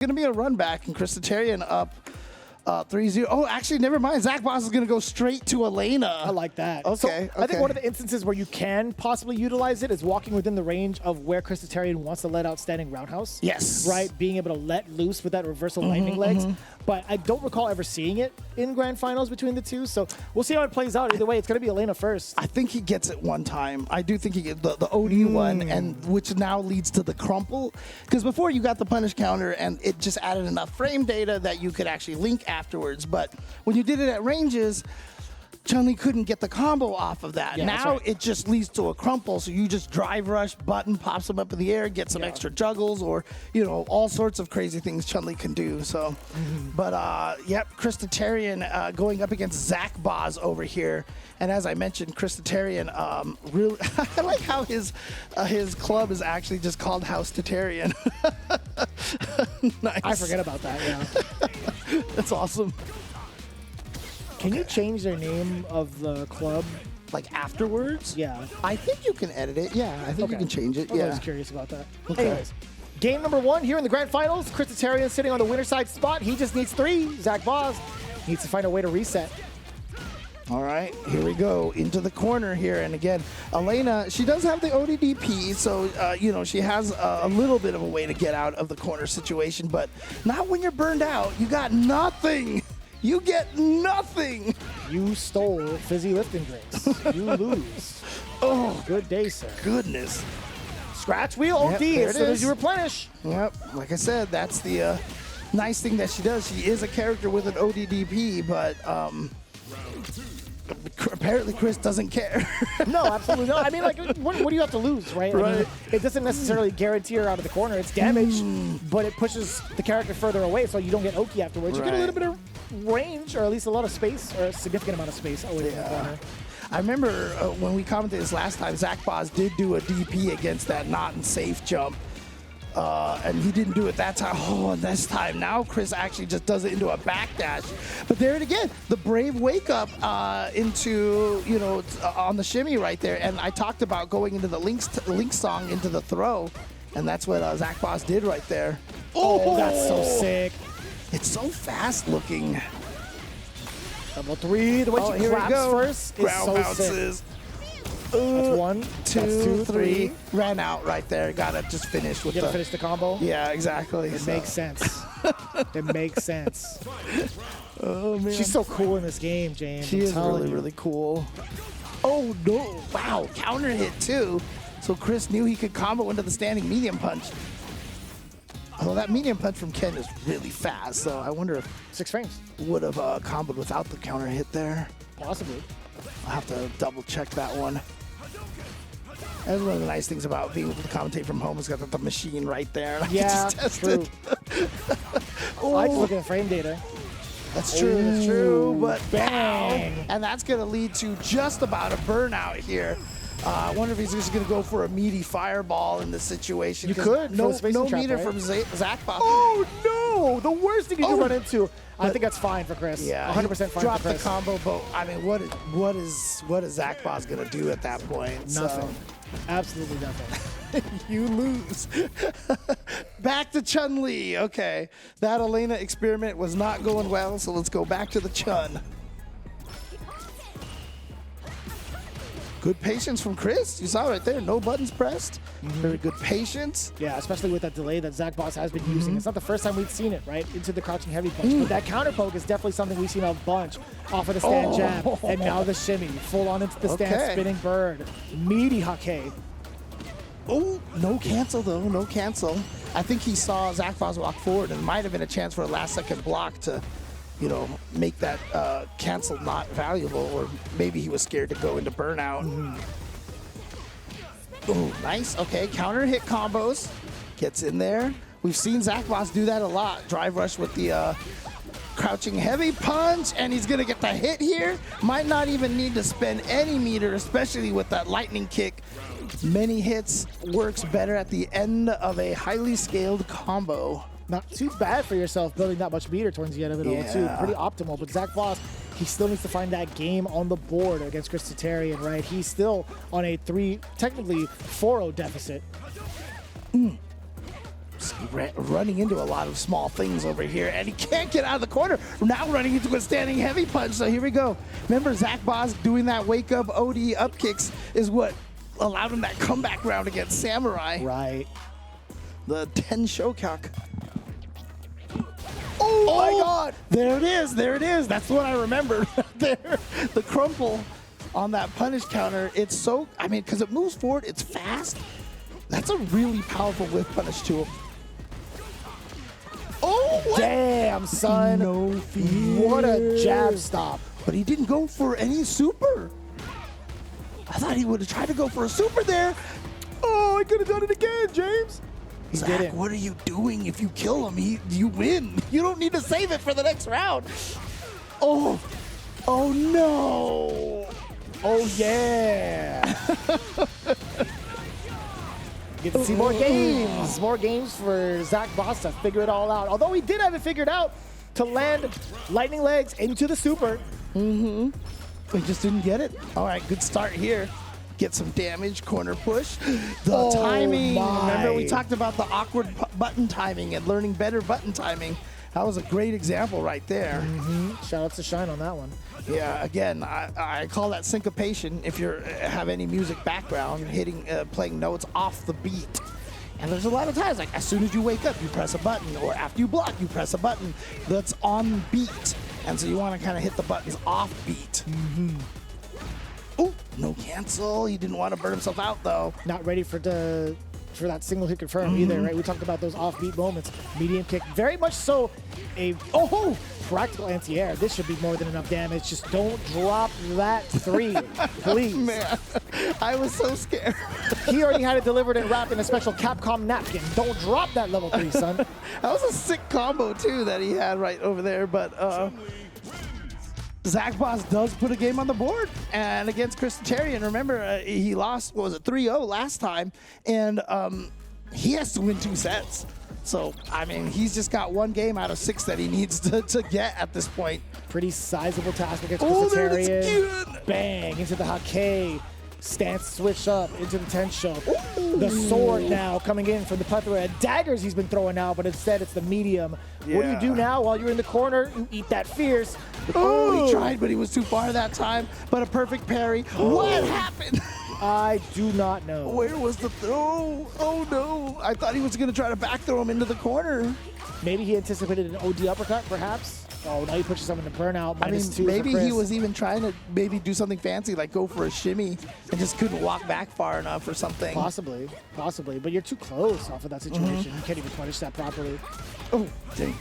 Going to be a run back, and Chris Tatarian up 3-0. Oh, actually, never mind. Zackbozz is going to go straight to Elena. I like that. Okay, I think one of the instances where you can possibly utilize it is walking within the range of where Chris Tatarian wants to let out standing roundhouse. Yes. Right? Being able to let loose with that reversal lightning legs. But I don't recall ever seeing it in grand finals between the two. So we'll see how it plays out. Either way, it's going to be Elena first. I think he gets it one time. I do think he gets the OD one, and which now leads to the crumple. Because before you got the punish counter, and it just added enough frame data that you could actually link afterwards. But when you did it at ranges, Chun-Li couldn't get the combo off of that. Yeah, now right. it just leads to a crumple, so you just drive rush, button, pops them up in the air, get some extra juggles, or, you know, all sorts of crazy things Chun-Li can do. So, but, yep, Chris Tatarian going up against Zackbozz over here. And as I mentioned, Chris Tatarian, really, I like how his club is actually just called House Tatarian. Nice. I forget about that, yeah. That's awesome. Can you change their name of the club? Like afterwards? Yeah. I think you can edit it. Yeah, I think you can change it. I was Yeah. always curious about that. Okay. Anyways, game number 1 here in the grand finals. Chris Tatarian sitting on the winner side spot. He just needs 3. Zackbozz needs to find a way to reset. All right, here we go into the corner here. And again, Elena, she does have the ODDP, so, you know, she has a little bit of a way to get out of the corner situation, but not when you're burned out. You got nothing. You get nothing. You stole fizzy lifting drinks. You lose. Oh, Good day, sir. goodness. Scratch wheel OD there as it soon is. as you replenish. Yep, like I said, that's the nice thing that she does. She is a character with an ODDP, but apparently Chris doesn't care. No, absolutely not. I mean, like, what do you have to lose, right? I mean, Right. it doesn't necessarily guarantee her out of the corner. It's damage, but it pushes the character further away, so you don't get Oki afterwards. You get a Right. little bit of range, or at least a lot of space, or a significant amount of space away from the corner. I remember when we commented this last time, Zackbozz did do a DP against that not and safe jump. And he didn't do it that time. Oh, and this time now Chris actually just does it into a backdash. But there it again, the brave wake up into, you know, on the shimmy right there. And I talked about going into the Link song into the throw. And that's what Zackbozz did right there. Oh, that's so sick. It's so fast looking. Double 3, the way she Here we claps go. first is Ground so bounces. sick. That's 1, that's 2, 3. Ran out right there. Gotta just finish with You gotta the. finish the combo. Yeah, exactly. It makes sense. It makes sense. Oh man. She's so cool in this game, James. She I'm is telling really, you. really cool. Oh no! Wow, counter hit too. So Chris knew he could combo into the standing medium punch. Well, that medium punch from Ken is really fast, so I wonder if 6 frames. would have comboed without the counter hit there. Possibly. I'll have to double check that one. That's one of the nice things about being able to commentate from home. It's got the machine right there. And I Yeah, can just test true. it. I like to look at the frame data. That's true, that's true, but bang. pow! And that's going to lead to just about a burnout here. I wonder if he's just going to go for a meaty fireball in this situation. You 'cause could, for No, the spacing no trap, meter right? from Zackbozz. Oh no! The worst thing you can Oh. run into. I think that's fine for Chris. Yeah, 100% fine dropped for the Chris. combo, but I mean, what is Zackbozz going to do at that point? So, Nothing. Absolutely nothing. you lose. Back to Chun-Li. Okay, that Elena experiment was not going well, so let's go back to the Chun. Good patience from Chris. You saw right there, no buttons pressed. Very good patience. Yeah, especially with that delay that Zackbozz has been using. It's not the first time we've seen it, right? Into the crouching heavy punch. But that counter poke is definitely something we've seen a bunch off of the stand jab. And now the shimmy. Full on into the stand Okay. spinning bird. Meaty hake. Oh, no cancel though, no cancel. I think he saw Zackbozz walk forward and might have been a chance for a last second block to, you know, make that cancel not valuable, or maybe he was scared to go into burnout. Oh, nice. Okay, counter hit combos. Gets in there. We've seen Zackbozz do that a lot. Drive rush with the crouching heavy punch, and he's gonna get the hit here. Might not even need to spend any meter, especially with that lightning kick. Many hits works better at the end of a highly scaled combo. Not too bad for yourself building that much meter towards the end of it all, too. Yeah. Pretty optimal. But Zackbozz, he still needs to find that game on the board against Chris Tatarian, right? He's still on a technically 4-0 deficit. running into a lot of small things over here, and he can't get out of the corner. Now running into a standing heavy punch, so here we go. Remember, Zackbozz doing that wake-up OD up kicks is what allowed him that comeback round against Samurai. Right. The 10 Shokak. Oh my God! There it is, there it is. That's what I remember there. The crumple on that punish counter. It's so, I mean, because it moves forward, it's fast. That's a really powerful whip punish to him. Oh, what? Damn, son. No fear. What a jab stop. But he didn't go for any super. I thought he would have tried to go for a super there. Oh, I could have done it again, James. He Zach, didn't. what are you doing? If you kill him, you win. You don't need to save it for the next round. Oh, oh no. Oh, yeah. Get to see more games. More games for Zackbozz to figure it all out. Although he did have it figured out to land lightning legs into the super. Mm-hmm. He just didn't get it. All right, good start here. Get some damage, corner push. The timing. Remember, we talked about the awkward button timing and learning better button timing. That was a great example right there. Mm-hmm. Shout out to Shine on that one. Yeah, again, I call that syncopation. If you have any music background, playing notes off the beat. And there's a lot of times, like as soon as you wake up, you press a button, or after you block, you press a button that's on beat. And so you want to kind of hit the buttons off beat. Mm-hmm. Oh, no cancel. He didn't want to burn himself out though. Not ready for that single hit confirm either, right? We talked about those offbeat moments. Medium kick, very much so a practical anti-air. This should be more than enough damage. Just don't drop that 3, please. Man, I was so scared. He already had it delivered and wrapped in a special Capcom napkin. Don't drop that level 3, son. That was a sick combo too that he had right over there, but Zackbozz does put a game on the board, and against Tatarian. Remember, he lost, what was it, 3-0 last time, and he has to win 2 sets. So, I mean, he's just got 1 game out of 6 that he needs to get at this point. Pretty sizable task against Tatarian. Bang, into the Hake. Stance switch up into the 10 show. The sword now coming in from the plethora of daggers he's been throwing out, but instead it's the medium. Yeah. What do you do now while you're in the corner? You eat that fierce. Oh, he tried, but he was too far that time. But a perfect parry. What happened? I do not know. Where was the throw? Oh no. I thought he was going to try to back throw him into the corner. Maybe he anticipated an OD uppercut, perhaps? Oh, now he pushes him into burnout. -2 maybe he was even trying to do something fancy, like go for a shimmy, and just couldn't walk back far enough or something. Possibly. But you're too close off of that situation. You can't even punish that properly. Oh, dang.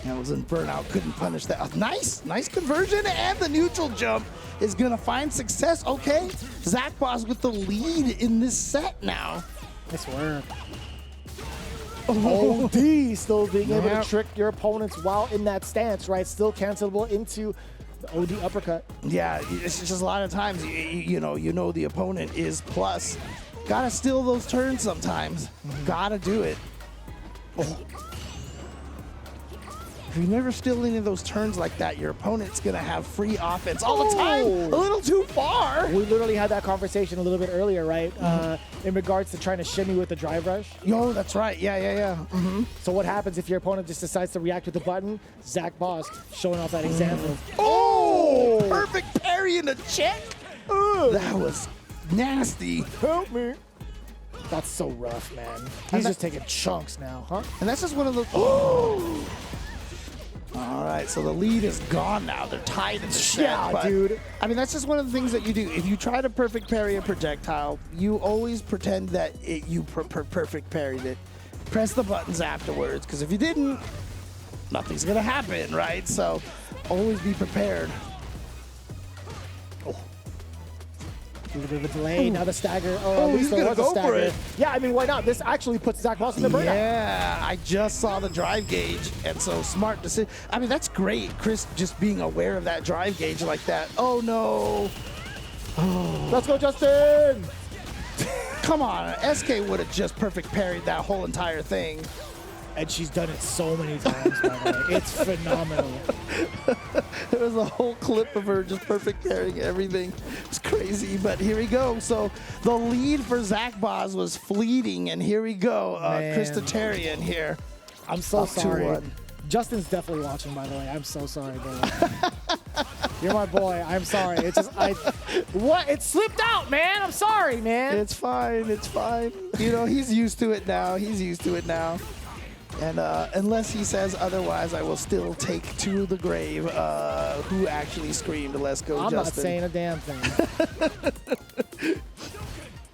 That was in burnout, couldn't punish that. Nice conversion, and the neutral jump is gonna find success. Okay, Zackbozz with the lead in this set now. Nice work. OD still being able to trick your opponents while in that stance, right? Still cancelable into the OD uppercut. Yeah, it's just a lot of times, you know the opponent is plus. Gotta steal those turns sometimes. Gotta do it. Oh. If you never steal any of those turns like that, your opponent's gonna have free offense all the time. A little too far. We literally had that conversation a little bit earlier, right? In regards to trying to shimmy with the drive rush. Yo, that's right. Yeah. So what happens if your opponent just decides to react with the button? Zackbozz showing off that example. Oh, perfect parry in the check. That was nasty. Help me. That's so rough, man. He's just taking chunks now, huh? And that's just one of the. All right, so the lead is gone now. They're tied in the set. Yeah, dude. I mean, that's just one of the things that you do. If you try to perfect parry a projectile, you always pretend that you perfect parried it. Press the buttons afterwards, because if you didn't, nothing's going to happen, right? So always be prepared. A little bit of a delay. Now the stagger. He's going to go for it. Yeah, I mean, why not? This actually puts Zackbozz in the burnout. Yeah, I just saw the drive gauge, and so smart decision. I mean, that's great. Chris just being aware of that drive gauge like that. Oh, no. Let's go, Justin. Come on. SK would have just perfect parried that whole entire thing. And she's done it so many times, by the way. It's phenomenal. There was a whole clip of her just perfect parrying everything. It's crazy, but here we go. So the lead for Zackbozz was fleeting, and here we go. Chris Tatarian here. I'm so Up sorry. 2-1. Justin's definitely watching, by the way. I'm so sorry, bro. You're my boy. I'm sorry. It's just, what? It slipped out, man. I'm sorry, man. It's fine. It's fine. You know, he's used to it now. He's used to it now. And unless he says otherwise, I will still take to the grave who actually screamed, "Let's go, I'm Justin." not saying a damn thing.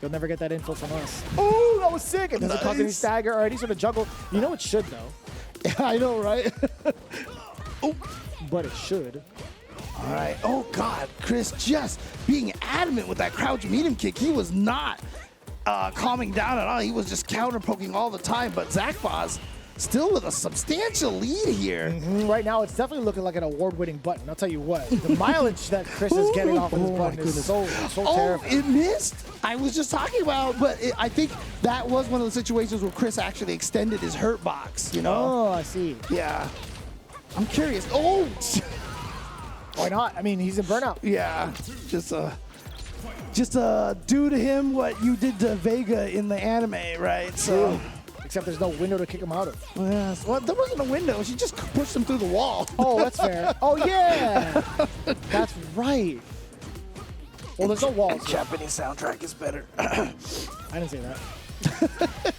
You'll never get that info from us. Oh, that was sick. It doesn't cause any stagger or any sort of juggle. You know it should, though. Yeah, I know, right? Oh, but it should. All right. Oh, God. Chris just being adamant with that crouch medium kick. He was not calming down at all. He was just counter-poking all the time. But Zackbozz still with a substantial lead here. Right now, it's definitely looking like an award-winning button. I'll tell you what. The mileage that Chris is getting off of this button is so terrifying. It missed. I was just talking about, but I think that was one of the situations where Chris actually extended his hurt box, you know? Oh, I see. Yeah. I'm curious. Oh! Why not? I mean, he's in burnout. Yeah. Just do to him what you did to Vega in the anime, right? So. Except there's no window to kick him out of. Yes. Well, there wasn't a window. She just pushed him through the wall. Oh, that's fair. Oh, yeah. That's right. Well, there's no walls. Japanese soundtrack is better. I didn't say that.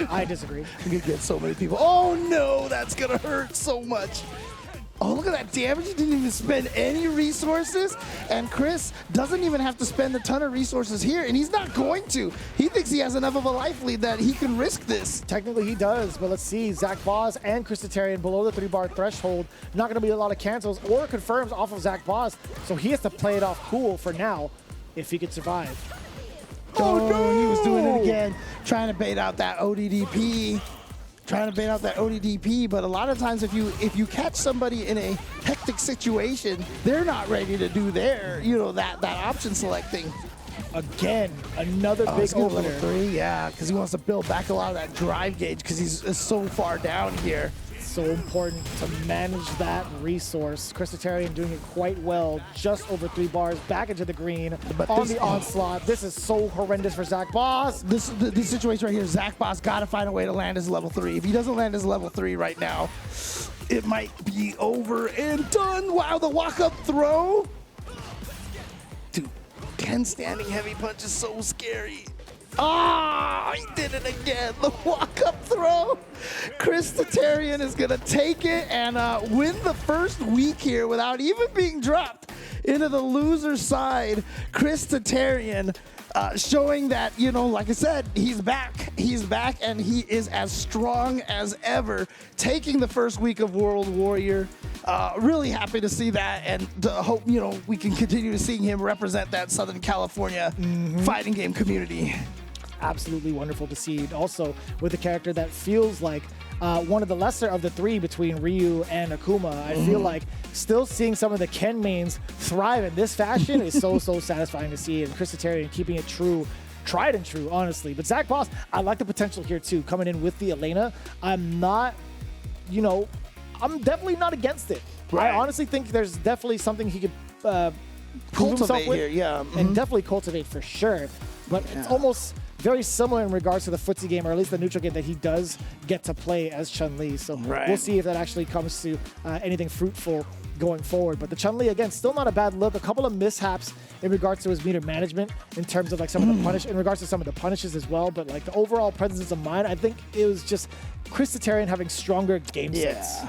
I disagree. You could get so many people. Oh, no. That's going to hurt so much. Oh, look at that damage. He didn't even spend any resources. And Chris doesn't even have to spend a ton of resources here, and he's not going to. He thinks he has enough of a life lead that he can risk this. Technically, he does, but let's see. Zackbozz and Chris Tatarian below the 3-bar threshold. Not going to be a lot of cancels or confirms off of Zackbozz, so he has to play it off cool for now if he could survive. Oh, no. He was doing it again, trying to bait out that ODDP. But a lot of times if you catch somebody in a hectic situation, they're not ready to do their, that option selecting. Again, another big Level opener. 3, yeah, because he wants to build back a lot of that drive gauge because he's so far down here. So important to manage that resource. Chris Tatarian doing it quite well, just over 3 bars, back into the green, on the onslaught. This is so horrendous for Zackbozz. This situation right here, Zackbozz got to find a way to land his level 3. If he doesn't land his level 3 right now, it might be over and done. Wow, the walk-up throw. Dude, 10 standing heavy punch is so scary. Ah, he did it again. The walk-up throw. Chris Tatarian is going to take it and win the first week here without even being dropped into the loser side. Chris Tatarian showing that, like I said, he's back. He's back, and he is as strong as ever, taking the first week of World Warrior. Really happy to see that, and to hope, we can continue to see him represent that Southern California fighting game community. Absolutely wonderful to see. Also, with a character that feels like one of the lesser of the 3 between Ryu and Akuma. I feel like still seeing some of the Ken mains thrive in this fashion is so satisfying to see. And Chris Tatarian keeping it true, tried and true, honestly. But Zackbozz, I like the potential here too, coming in with the Elena. I'm not, I'm definitely not against it. Right. I honestly think there's definitely something he could prove himself Cultivate with, here, yeah. and definitely cultivate for sure. But it's almost very similar in regards to the footsie game, or at least the neutral game that he does get to play as Chun-Li. So we'll see if that actually comes to anything fruitful going forward. But the Chun-Li, again, still not a bad look. A couple of mishaps in regards to his meter management in terms of like some of the in regards to some of the punishes as well. But like the overall presence of mind, I think it was just Chris Tatarian having stronger game sets.